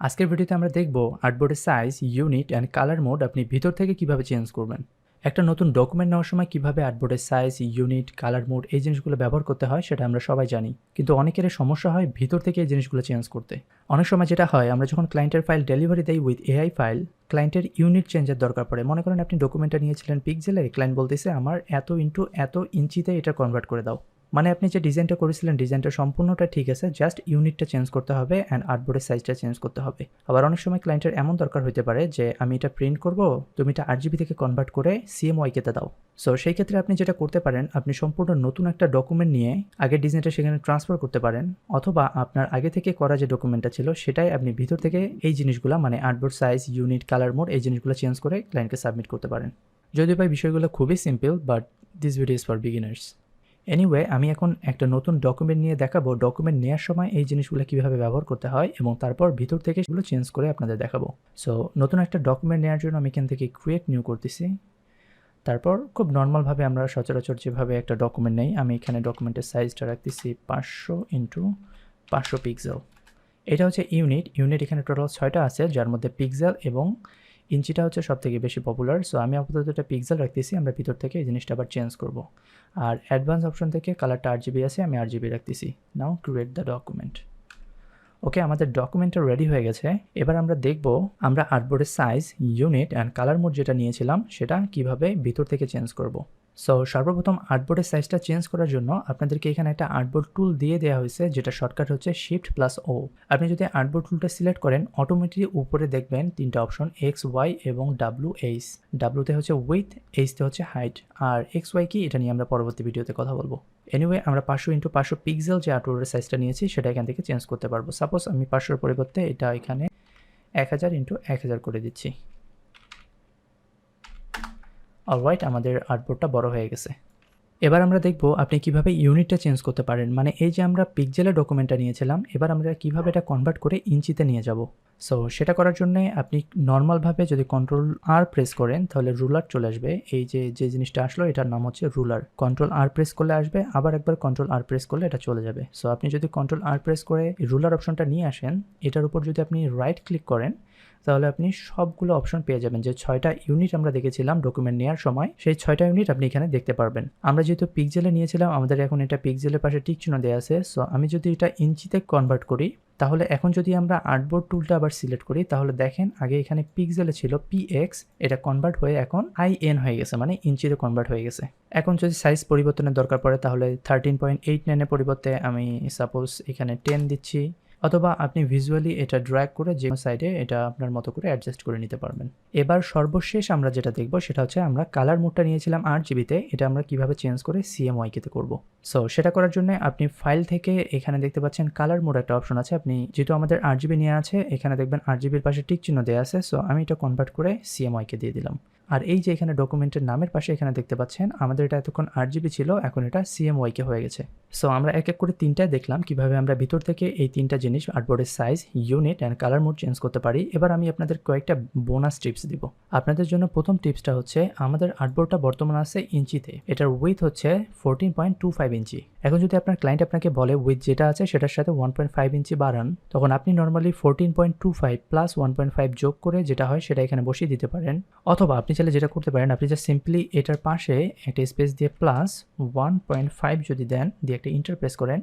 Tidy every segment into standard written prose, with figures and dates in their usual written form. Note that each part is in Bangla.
আজকের ভিডিওতে আমরা দেখব আর্টবোর্ডের size, unit and colour mode আপনি ভিতর থেকে কিভাবে চেঞ্জ করবেন। একটা নতুন ডকুমেন্ট নেওয়ার সময় কিভাবে আর্টবোর্ডের সাইজ, ইউনিট, কালার মোড এই জিনিসগুলো ব্যবহার করতে হয় সেটা আমরা সবাই জানি, কিন্তু অনেকের সমস্যা হয় ভিতর থেকে এই জিনিসগুলো চেঞ্জ করতে। অনেক সময় যেটা হয়, আমরা যখন ক্লায়েন্টের ফাইল ডেলিভারি দেই উইথ এআই ফাইল, ক্লায়েন্টের ইউনিট চেঞ্জের দরকার পড়ে। মনে করেন আপনি ডকুমেন্টটা নিয়েছিলেন পিক্সেলে, ক্লায়েন্ট বলতেছে আমার এত ইন্টু এত ইঞ্চিতে এটা কনভার্ট করে দাও। মানে আপনি যে ডিজাইনটা করেছিলেন ডিজাইনটা সম্পূর্ণটা ঠিক আছে, জাস্ট ইউনিটটা চেঞ্জ করতে হবে অ্যান্ড আর্টবোর্ডের সাইজটা চেঞ্জ করতে হবে। আবার অনেক সময় ক্লায়েন্টের এমন দরকার হতে পারে যে আমি এটা প্রিন্ট করব, তুমি এটা আরজিবি থেকে কনভার্ট করে সিএমওয়াইকেতে দাও। সো সেই ক্ষেত্রে আপনি যেটা করতে পারেন, আপনি সম্পূর্ণ নতুন একটা ডকুমেন্ট নিয়ে আগের ডিজাইনটা সেখানে ট্রান্সফার করতে পারেন, অথবা আপনার আগে থেকে করা যে ডকুমেন্টটা ছিল সেটাই আপনি ভিতর থেকে এই জিনিসগুলো মানে artboard size, unit, colour mode এই জিনিসগুলো চেঞ্জ করে ক্লায়েন্টকে সাবমিট করতে পারেন। যদিও ভাই বিষয়গুলো খুবই simple, but this video is for beginners. Anyway, আমি এখন একটা নতুন ডকুমেন্ট নিয়ে দেখাবো ডকুমেন্ট নেওয়ার সময় এই জিনিসগুলো কীভাবে ব্যবহার করতে হয়, এবং তারপর ভিতর থেকে সেগুলো চেঞ্জ করে আপনাদের দেখাবো। সো নতুন একটা ডকুমেন্ট নেওয়ার জন্য আমি এখান থেকে ক্রিয়েট নিউ করতেছি। তারপর খুব নর্মালভাবে আমরা সচরাচর যেভাবে একটা ডকুমেন্ট নেই, আমি এখানে ডকুমেন্টের সাইজটা রাখতেছি 500x500 পিক্সেল। এটা হচ্ছে ইউনিট এখানে টোটাল 6টা আছে, যার মধ্যে পিক্সেল এবং ইঞ্চিটা হচ্ছে সব থেকে বেশি পপুলার। সো আমি আপাতত এটা পিক্সেল রাখতেছি, আমরা ভিতর থেকে এই জিনিসটা আবার চেঞ্জ করব। আর অ্যাডভান্স অপশন থেকে কালারটা আরজিবি আছে, আমি আরজিবি রাখতেছি। Now create the document. Okay, আমাদের ডকুমেন্টটা রেডি হয়ে গেছে। এবার আমরা দেখব আমরা আর্টবোর্ডের size, unit and colour mode যেটা নিয়েছিলাম সেটা কিভাবে ভিতর থেকে চেঞ্জ করব। সো সর্বপ্রথম আর্টবোর্ডের সাইজটা চেঞ্জ করার জন্য আপনাদেরকে এখানে একটা আর্টবোর্ড টুল দিয়ে দেওয়া হয়েছে, যেটা শর্টকাট হচ্ছে Shift+O। আপনি যদি আর্টবোর্ড টুলটা সিলেক্ট করেন, অটোমেটিক উপরে দেখবেন তিনটা অপশন এক্স, ওয়াই এবং WH। ডাব্লুতে হচ্ছে উইথ, এইচতে হচ্ছে হাইট, আর XY কি এটা নিয়ে আমরা পরবর্তী ভিডিওতে কথা বলবো। এনিওয়ে, আমরা 500x500 পিক্সেল যে আর্টবোর্ডের সাইজটা নিয়েছি সেটা এখান থেকে চেঞ্জ করতে পারবো। সাপোজ আমি 500-এর পরিবর্তে এটা এখানে 1000x1000 করে দিচ্ছি। অলরাইট, আমাদের আর্টবোর্ডটা বড় হয়ে গেছে। এবার আমরা দেখব আপনি কিভাবে ইউনিটটা চেঞ্জ করতে পারেন। মানে এই যে আমরা পিক্সেলের ডকুমেন্টটা নিয়েছিলাম, এবার আমরা কিভাবে এটা কনভার্ট করে ইঞ্চিতে নিয়ে যাব। সো সেটা করার জন্য আপনি নর্মালভাবে যদি Ctrl+R প্রেস করেন তাহলে রুলার চলে আসবে। এই যে জিনিসটা আসলো এটার নাম হচ্ছে রুলার। Ctrl+R প্রেস করলে আসবে, আবার একবার Ctrl+R প্রেস করলে এটা চলে যাবে। সো আপনি যদি Ctrl+R প্রেস করে রুলার অপশনটা নিয়ে আসেন, এটার উপর যদি আপনি রাইট ক্লিক করেন তাহলে আপনি সবগুলো অপশন পেয়ে যাবেন। যে 6টা ইউনিট আমরা দেখেছিলাম ডকুমেন্ট নেওয়ার সময়, সেই 6টা ইউনিট আপনি এখানে দেখতে পারবেন। আমরা যেহেতু পিক্সেলে নিয়েছিলাম, আমাদের এখন এটা পিক্সেলের পাশে টিক চিহ্ন দেওয়া আছে। সো আমি যদি এটা ইঞ্চিতে কনভার্ট করি, তাহলে এখন যদি আমরা আর্টবোর্ড টুলটা আবার সিলেক্ট করি, তাহলে দেখেন আগে এখানে পিক্সেলে ছিল PX, এটা কনভার্ট হয়ে এখন IN হয়ে গেছে, মানে ইঞ্চিতে কনভার্ট হয়ে গেছে। এখন যদি সাইজ পরিবর্তনের দরকার পড়ে তাহলে 13.89 এর পরিবর্তে আমি সাপোজ এখানে 10 দিচ্ছি, অথবা আপনি ভিজুয়ালি এটা ড্র্যাগ করে যে সাইডে এটা আপনার মতো করে অ্যাডজাস্ট করে নিতে পারবেন। এবার সর্বশেষ আমরা যেটা দেখব সেটা হচ্ছে আমরা কালার মোডটা নিয়েছিলাম 8GB, এটা আমরা কিভাবে চেঞ্জ করে CMYK-তে করব। সো সেটা করার জন্য আপনি ফাইল থেকে এখানে দেখতে পাচ্ছেন কালার মোড একটা অপশন আছে। আপনি যেহেতু আমাদের 8GB নিয়ে আছে, এখানে দেখবেন 8GB-র পাশে টিক চিহ্ন দেওয়া আছে। সো আমি এটা কনভার্ট করে CMYK দিয়ে দিলাম। আর এই যে এখানে ডকুমেন্টের নামের পাশে এখানে দেখতে পাচ্ছেন আমাদের এটা এতক্ষণ 8GB ছিল, এখন এটা CMYK হয়ে গেছে। সো আমরা এক এক করে তিনটায় দেখলাম কিভাবে আমরা ভিতর থেকে এই তিনটা জিনিস আর্টবোর্ডের size, unit and colour mode change করতে পারি। এবার আমি আপনাদের কয়েকটা বোনাস টিপস দিব। আপনাদের জন্য প্রথম টিপসটা হচ্ছে আমাদের আর্টবোর্ডটা বর্তমানে আছে ইঞ্চিতে, এটার উইথ হচ্ছে 14.25 ইঞ্চি। এখন যদি আপনার ক্লায়েন্ট আপনাকে বলে উইথ যেটা আছে সেটার সাথে 1.5 ইঞ্চি বাড়ান, তখন আপনি নর্মালি 14.25 প্লাস 1.5 যোগ করে যেটা হয় সেটা এখানে বসিয়ে দিতে পারেন। অথবা আপনি চাইলে যেটা করতে পারেন, আপনি জাস্ট সিম্পলি এটার পাশে একটা স্পেস দিয়ে প্লাস 1.5 যদি দেন, দিয়ে একটা ইন্টার প্রেস করেন,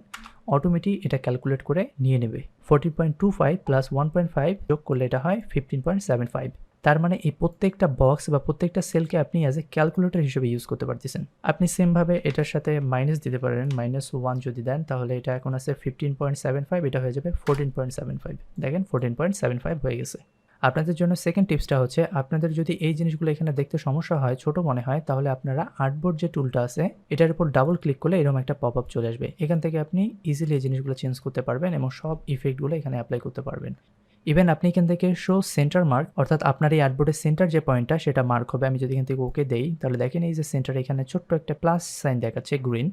অটোমেটিক এটা ক্যালকুলেট করে নিয়ে নেবে। 14.25 প্লাস 1.5 যোগ করলে এটা হয় 15.75। তার মানে এই প্রত্যেকটা বক্স বা প্রত্যেকটা সেলকে আপনি অ্যাজ এ ক্যালকুলেটর হিসেবে ইউজ করতে পারতেছেন। আপনি সেমভাবে এটার সাথে মাইনাস দিতে পারেন, -1 যদি দেন তাহলে এটা এখন আছে 15.75, এটা হয়ে যাবে 14.75। দেখেন 14.75 হয়ে গেছে। আপনাদের জন্য সেকেন্ড টিপসটা হচ্ছে, আপনাদের যদি এই জিনিসগুলো এখানে দেখতে সমস্যা হয়, ছোট মনে হয়, তাহলে আপনারা আর্টবোর্ড যে টুলটা আছে এটার উপর ডাবল ক্লিক করলে এরকম একটা পপ আপ চলে আসবে। এখান থেকে আপনি ইজিলি এই জিনিসগুলো চেঞ্জ করতে পারবেন এবং সব ইফেক্টগুলো এখানে অ্যাপ্লাই করতে পারবেন। ইভেন আপনি এখান থেকে শো সেন্টার মার্ক, অর্থাৎ আপনার এই আর্টবোর্ডের সেন্টার যে পয়েন্টটা সেটা মার্ক হবে। আমি যদি এখান থেকে ওকে দেই তাহলে দেখেন এই যে সেন্টার, এখানে ছোট্ট একটা প্লাস সাইন দেখাচ্ছে গ্রিন।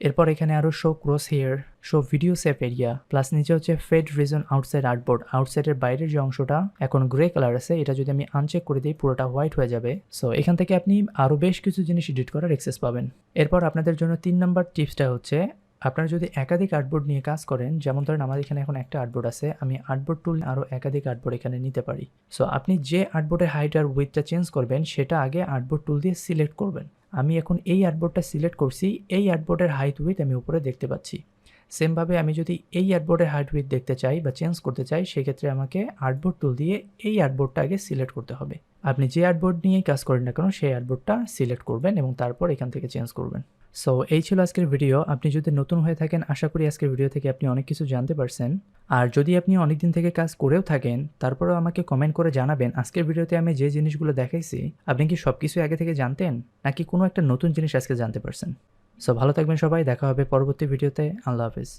এরপর এখানে আরও show crosshair, show video safe area, plus নিচে হচ্ছে ফেড রিজন আউটসাইড আর্টবোর্ড। আউটসাইডের বাইরের যে অংশটা এখন গ্রে কালার আছে, এটা যদি আমি আনচেক করে দিই পুরোটা হোয়াইট হয়ে যাবে। সো এখান থেকে আপনি আরও বেশ কিছু জিনিস এডিট করার অ্যাক্সেস পাবেন। এরপর আপনাদের জন্য 3 নম্বর টিপসটা হচ্ছে আপনারা যদি একাধিক আর্টবোর্ড নিয়ে কাজ করেন, যেমন ধরেন আমার এখানে এখন একটা আর্টবোর্ড আছে, আমি আর্টবোর্ড টুল আরও একাধিক আর্টবোর্ড এখানে নিতে পারি। সো আপনি যে আর্টবোর্ডের হাইট আর উইডথটা চেঞ্জ করবেন সেটা আগে আর্টবোর্ড টুল দিয়ে সিলেক্ট করবেন। আমি এখন এই আর্টবোর্ডটা সিলেক্ট করছি, এই আর্টবোর্ডের হাইট উইডথ আমি উপরে দেখতে পাচ্ছি। সেমভাবে আমি যদি এই আর্টবোর্ডের হাইট উইডথ দেখতে চাই বা চেঞ্জ করতে চাই, সেক্ষেত্রে আমাকে আর্টবোর্ড টুল দিয়ে এই আর্টবোর্ডটা আগে সিলেক্ট করতে হবে। আপনি যে আর্টবোর্ড নিয়েই কাজ করেন না কেন সেই আর্টবোর্ডটা সিলেক্ট করবেন এবং তারপর এখান থেকে চেঞ্জ করবেন। সো এই ছিল আজকের ভিডিও। আপনি যদি নতুন হয়ে থাকেন, আশা করি আজকের ভিডিও থেকে আপনি অনেক কিছু জানতে পারছেন। আর যদি আপনি অনেকদিন থেকে কাজ করেও থাকেন, তারপরেও আমাকে কমেন্ট করে জানাবেন আজকের ভিডিওতে আমি যে জিনিসগুলো দেখাইছি আপনি কি সব কিছু আগে থেকে জানতেন, নাকি কোনো একটা নতুন জিনিস আজকে জানতে পারছেন। সো ভালো থাকবেন সবাই, দেখা হবে পরবর্তী ভিডিওতে। আল্লাহ হাফেজ।